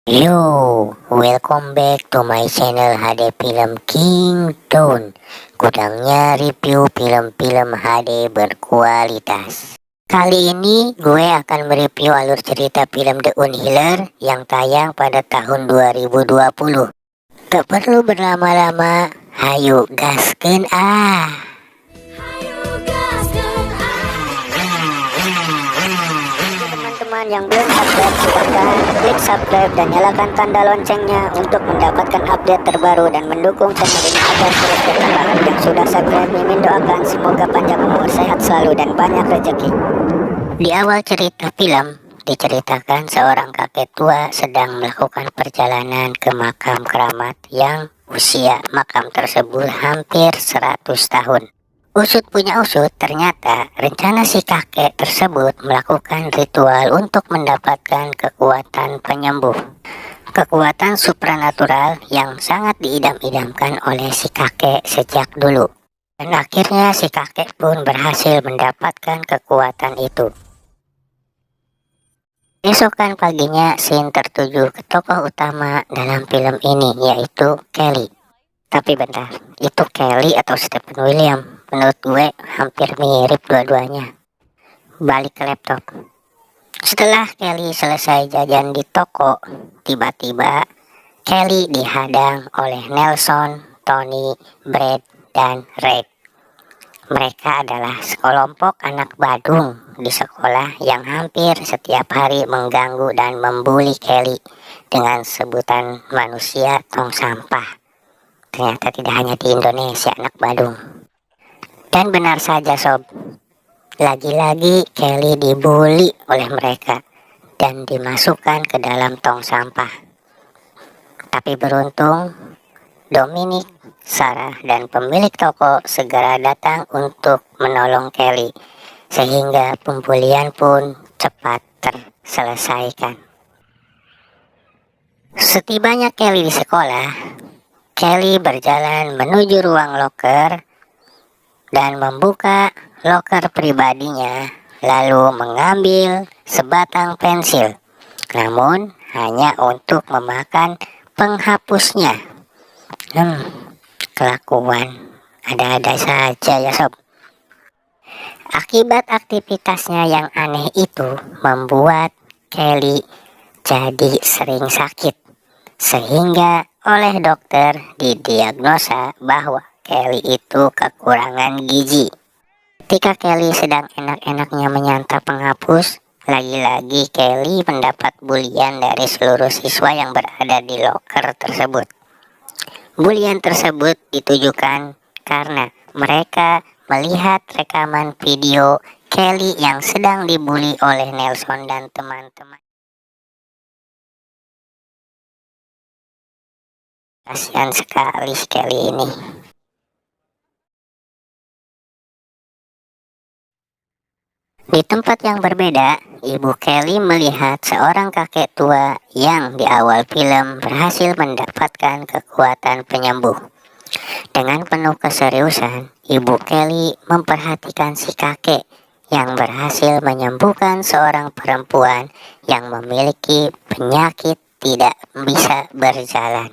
Yo, welcome back to my channel HD Film Kingdom. Gudangnya review film-film HD berkualitas. Kali ini gue akan mereview alur cerita film The Unhealer yang tayang pada tahun 2020. Tak perlu berlama-lama, hayu gaskeun ah. Teman-teman yang belum subscribe, silahkan klik subscribe dan nyalakan tanda loncengnya untuk mendapatkan update terbaru dan mendukung channel ini agar terus berkembang. Yang sudah subscribe, mimin doakan semoga panjang umur, sehat selalu dan banyak rezeki. Di awal cerita film diceritakan seorang kakek tua sedang melakukan perjalanan ke makam keramat yang usia makam tersebut hampir 100 tahun. Usut punya usut, ternyata rencana si kakek tersebut melakukan ritual untuk mendapatkan kekuatan penyembuh. Kekuatan supranatural yang sangat diidam-idamkan oleh si kakek sejak dulu. Dan akhirnya si kakek pun berhasil mendapatkan kekuatan itu. Esokan paginya, scene tertuju ke tokoh utama dalam film ini, yaitu Kelly. Tapi bentar, itu Kelly atau Stephen William? Menurut gue hampir mirip dua-duanya. Balik ke laptop. Setelah Kelly selesai jajan di toko, tiba-tiba Kelly dihadang oleh Nelson, Tony, Brad, dan Red. Mereka adalah sekelompok anak badung di sekolah yang hampir setiap hari mengganggu dan membuli Kelly dengan sebutan manusia tong sampah. Ternyata tidak hanya di Indonesia anak badung. Dan benar saja sob, lagi-lagi Kelly dibully oleh mereka dan dimasukkan ke dalam tong sampah. Tapi beruntung, Dominic, Sarah, dan pemilik toko segera datang untuk menolong Kelly, sehingga pembulian pun cepat terselesaikan. Setibanya Kelly di sekolah, Kelly berjalan menuju ruang loker dan membuka loker pribadinya, lalu mengambil sebatang pensil, namun hanya untuk memakan penghapusnya. Kelakuan ada-ada saja ya sob. Akibat aktivitasnya yang aneh itu membuat Kelly jadi sering sakit, sehingga oleh dokter didiagnosa bahwa Kelly itu kekurangan gizi. Ketika Kelly sedang enak-enaknya menyantap penghapus, lagi-lagi Kelly mendapat bulian dari seluruh siswa yang berada di loker tersebut. Bulian tersebut ditujukan karena mereka melihat rekaman video Kelly yang sedang dibully oleh Nelson dan teman-teman. Kasihan sekali Kelly ini. Di tempat yang berbeda, Ibu Kelly melihat seorang kakek tua yang di awal film berhasil mendapatkan kekuatan penyembuh. Dengan penuh keseriusan, Ibu Kelly memperhatikan si kakek yang berhasil menyembuhkan seorang perempuan yang memiliki penyakit tidak bisa berjalan.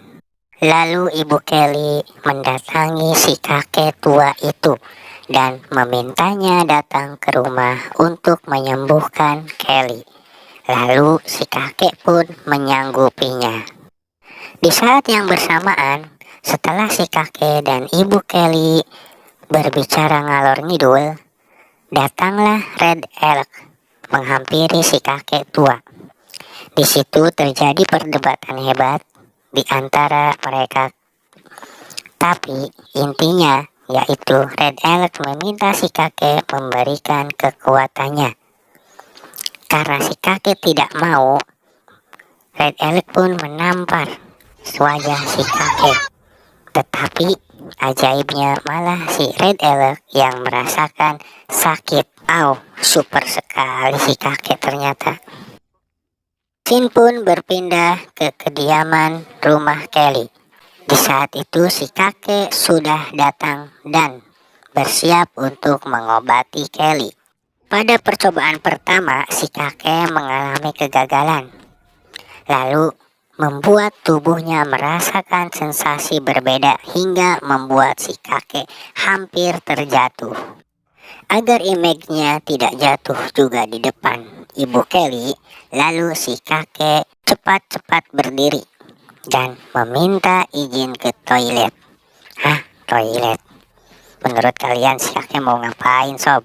Lalu Ibu Kelly mendatangi si kakek tua itu dan memintanya datang ke rumah untuk menyembuhkan Kelly. Lalu si kakek pun menyanggupinya. Di saat yang bersamaan, setelah si kakek dan Ibu Kelly berbicara ngalor ngidul, datanglah Red Elk menghampiri si kakek tua. Di situ terjadi perdebatan hebat di antara mereka. Tapi intinya yaitu Red Elk meminta si kakek memberikan kekuatannya. Karena si kakek tidak mau, Red Elk pun menampar wajah si kakek. Tetapi ajaibnya malah si Red Elk yang merasakan sakit. Super sekali si kakek ternyata. Scene pun berpindah ke kediaman rumah Kelly. Di saat itu si kakek sudah datang dan bersiap untuk mengobati Kelly. Pada percobaan pertama, si kakek mengalami kegagalan. Lalu membuat tubuhnya merasakan sensasi berbeda hingga membuat si kakek hampir terjatuh. Agar image-nya tidak jatuh juga di depan Ibu Kelly, lalu si kakek cepat-cepat berdiri dan meminta izin ke toilet. Hah, toilet? Menurut kalian si kakek mau ngapain, sob?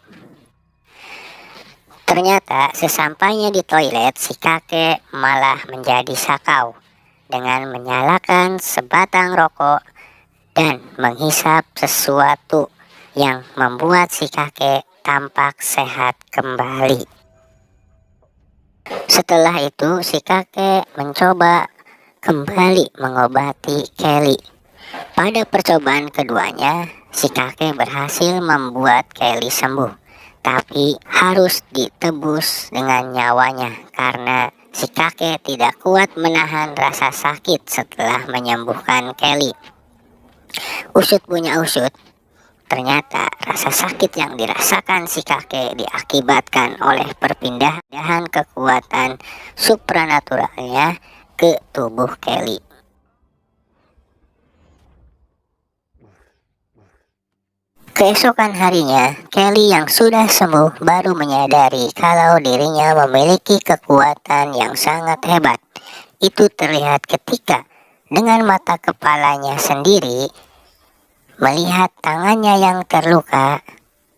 Ternyata sesampainya di toilet, si kakek malah menjadi sakau dengan menyalakan sebatang rokok dan menghisap sesuatu yang membuat si kakek tampak sehat kembali. Setelah itu si kakek mencoba kembali mengobati Kelly. Pada percobaan keduanya, si kakek berhasil membuat Kelly sembuh, tapi harus ditebus dengan nyawanya karena si kakek tidak kuat menahan rasa sakit setelah menyembuhkan Kelly. Usut punya usut, ternyata rasa sakit yang dirasakan si kakek diakibatkan oleh perpindahan kekuatan supranaturalnya ke tubuh Kelly. Keesokan harinya, Kelly yang sudah sembuh baru menyadari kalau dirinya memiliki kekuatan yang sangat hebat. Itu terlihat ketika dengan mata kepalanya sendiri melihat tangannya yang terluka,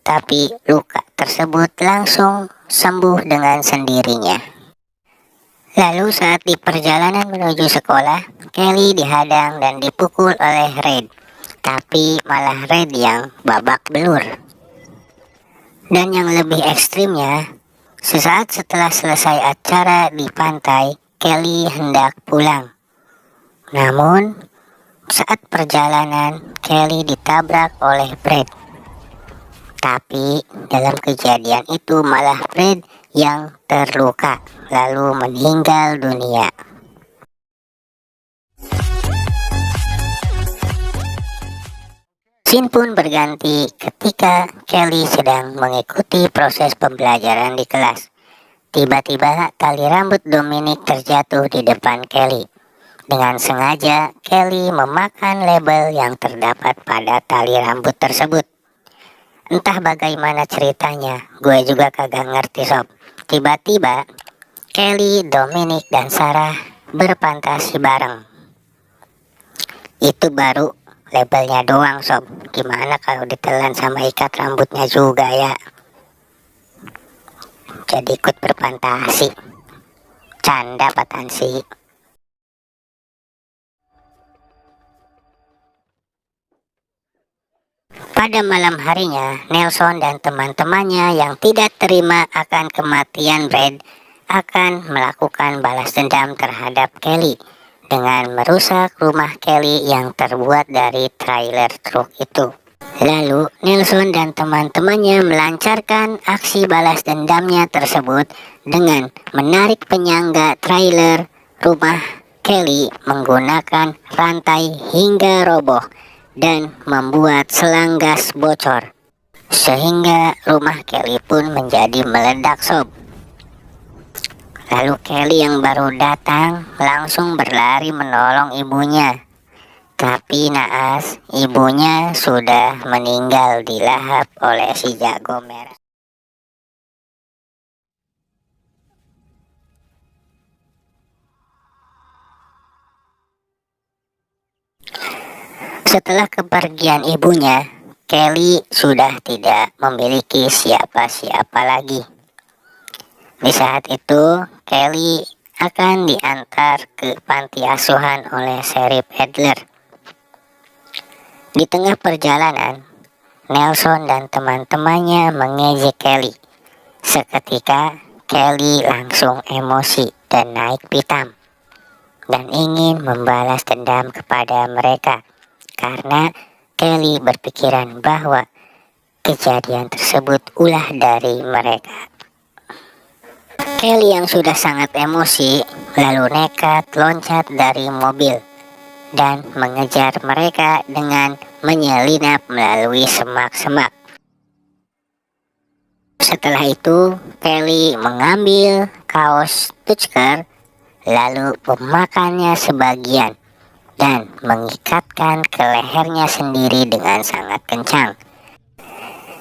tapi luka tersebut langsung sembuh dengan sendirinya. Lalu saat di perjalanan menuju sekolah, Kelly dihadang dan dipukul oleh Red. Tapi malah Red yang babak belur. Dan yang lebih ekstrimnya, sesaat setelah selesai acara di pantai, Kelly hendak pulang. Namun, saat perjalanan, Kelly ditabrak oleh Brad. Tapi dalam kejadian itu malah Brad yang terluka, lalu meninggal dunia. Scene pun berganti ketika Kelly sedang mengikuti proses pembelajaran di kelas. Tiba-tiba tali rambut Dominic terjatuh di depan Kelly. Dengan sengaja, Kelly memakan label yang terdapat pada tali rambut tersebut. Entah bagaimana ceritanya, gue juga kagak ngerti, sob. Tiba-tiba, Kelly, Dominic, dan Sarah berfantasi bareng. Itu baru labelnya doang, sob. Gimana kalau ditelan sama ikat rambutnya juga ya? Jadi ikut berfantasi. Canda patansi. Pada malam harinya, Nelson dan teman-temannya yang tidak terima akan kematian Brad akan melakukan balas dendam terhadap Kelly dengan merusak rumah Kelly yang terbuat dari trailer truk itu. Lalu, Nelson dan teman-temannya melancarkan aksi balas dendamnya tersebut dengan menarik penyangga trailer rumah Kelly menggunakan rantai hingga roboh dan membuat selang gas bocor, sehingga rumah Kelly pun menjadi meledak, sob. Lalu Kelly yang baru datang langsung berlari menolong ibunya. Tapi naas, ibunya sudah meninggal dilahap oleh si jago merah. Setelah kepergian ibunya, Kelly sudah tidak memiliki siapa-siapa lagi. Di saat itu, Kelly akan diantar ke panti asuhan oleh Sheriff Adler. Di tengah perjalanan, Nelson dan teman-temannya mengejek Kelly. Seketika, Kelly langsung emosi dan naik pitam dan ingin membalas dendam kepada mereka karena Kelly berpikiran bahwa kejadian tersebut ulah dari mereka. Kelly yang sudah sangat emosi lalu nekat loncat dari mobil dan mengejar mereka dengan menyelinap melalui semak-semak. Setelah itu, Kelly mengambil kaos Tucker lalu memakannya sebagian dan mengikatkan ke lehernya sendiri dengan sangat kencang.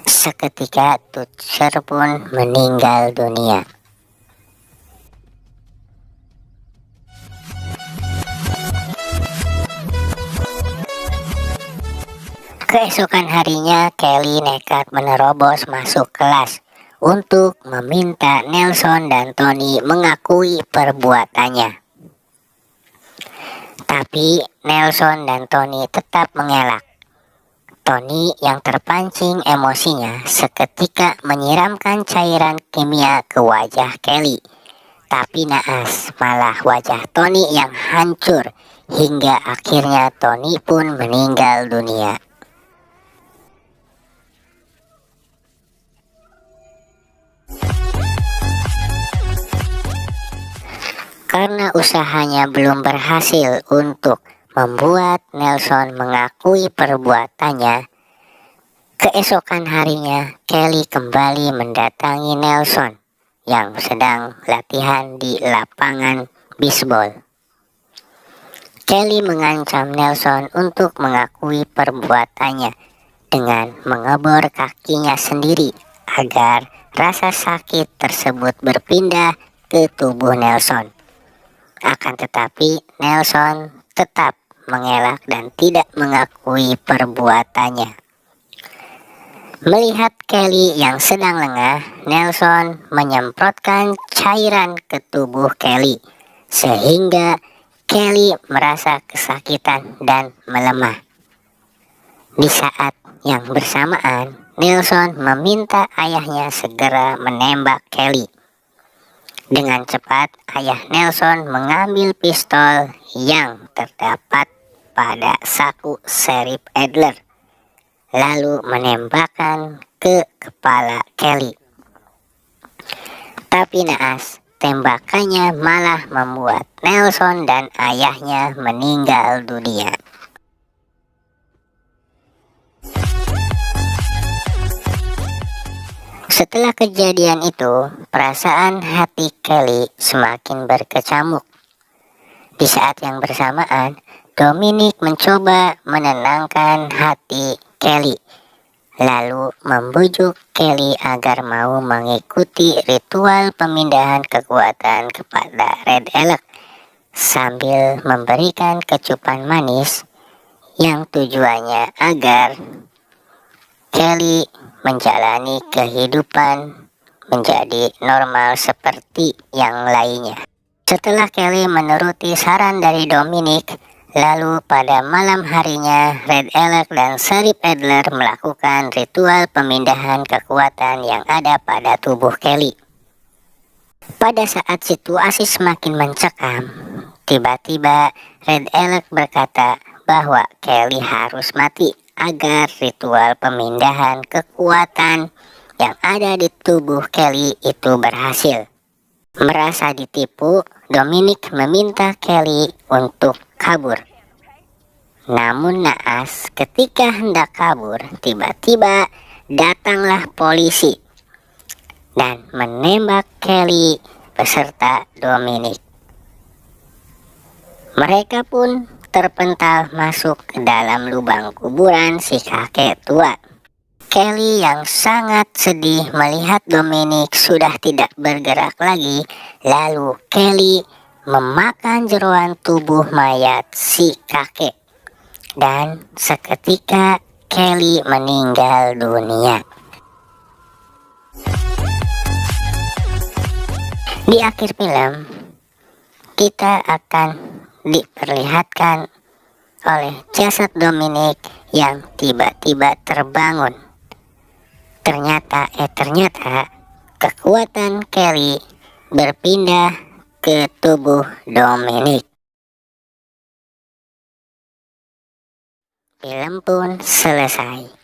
Seketika Tutser pun meninggal dunia. Keesokan harinya, Kelly nekat menerobos masuk kelas untuk meminta Nelson dan Tony mengakui perbuatannya. Tapi Nelson dan Tony tetap mengelak. Tony yang terpancing emosinya seketika menyiramkan cairan kimia ke wajah Kelly. Tapi naas, malah wajah Tony yang hancur hingga akhirnya Tony pun meninggal dunia. Karena usahanya belum berhasil untuk membuat Nelson mengakui perbuatannya, keesokan harinya Kelly kembali mendatangi Nelson yang sedang latihan di lapangan bisbol. Kelly mengancam Nelson untuk mengakui perbuatannya dengan mengebor kakinya sendiri agar rasa sakit tersebut berpindah ke tubuh Nelson. Akan tetapi Nelson tetap mengelak dan tidak mengakui perbuatannya. Melihat Kelly yang sedang lengah, Nelson menyemprotkan cairan ke tubuh Kelly sehingga Kelly merasa kesakitan dan melemah. Di saat yang bersamaan, Nelson meminta ayahnya segera menembak Kelly. Dengan cepat, ayah Nelson mengambil pistol yang terdapat pada saku Sheriff Adler, lalu menembakkan ke kepala Kelly. Tapi naas, tembakannya malah membuat Nelson dan ayahnya meninggal dunia. Setelah kejadian itu, perasaan hati Kelly semakin berkecamuk. Di saat yang bersamaan, Dominic mencoba menenangkan hati Kelly, lalu membujuk Kelly agar mau mengikuti ritual pemindahan kekuatan kepada Red Alert sambil memberikan kecupan manis yang tujuannya agar Kelly menjalani kehidupan menjadi normal seperti yang lainnya. Setelah Kelly menuruti saran dari Dominic, lalu pada malam harinya Red Alert dan Sheriff Adler melakukan ritual pemindahan kekuatan yang ada pada tubuh Kelly. Pada saat situasi semakin mencekam, tiba-tiba Red Alert berkata bahwa Kelly harus mati agar ritual pemindahan kekuatan yang ada di tubuh Kelly itu berhasil. Merasa ditipu, Dominic meminta Kelly untuk kabur. Namun naas, ketika hendak kabur, tiba-tiba datanglah polisi dan menembak Kelly beserta Dominic. Mereka pun terpental masuk ke dalam lubang kuburan si kakek tua. Kelly yang sangat sedih melihat Dominic sudah tidak bergerak lagi, lalu Kelly memakan jeroan tubuh mayat si kakek. Dan seketika Kelly meninggal dunia. Di akhir film, kita akan diperlihatkan oleh jasad Dominic yang tiba-tiba terbangun. Ternyata kekuatan Kelly berpindah ke tubuh Dominic. Film pun selesai.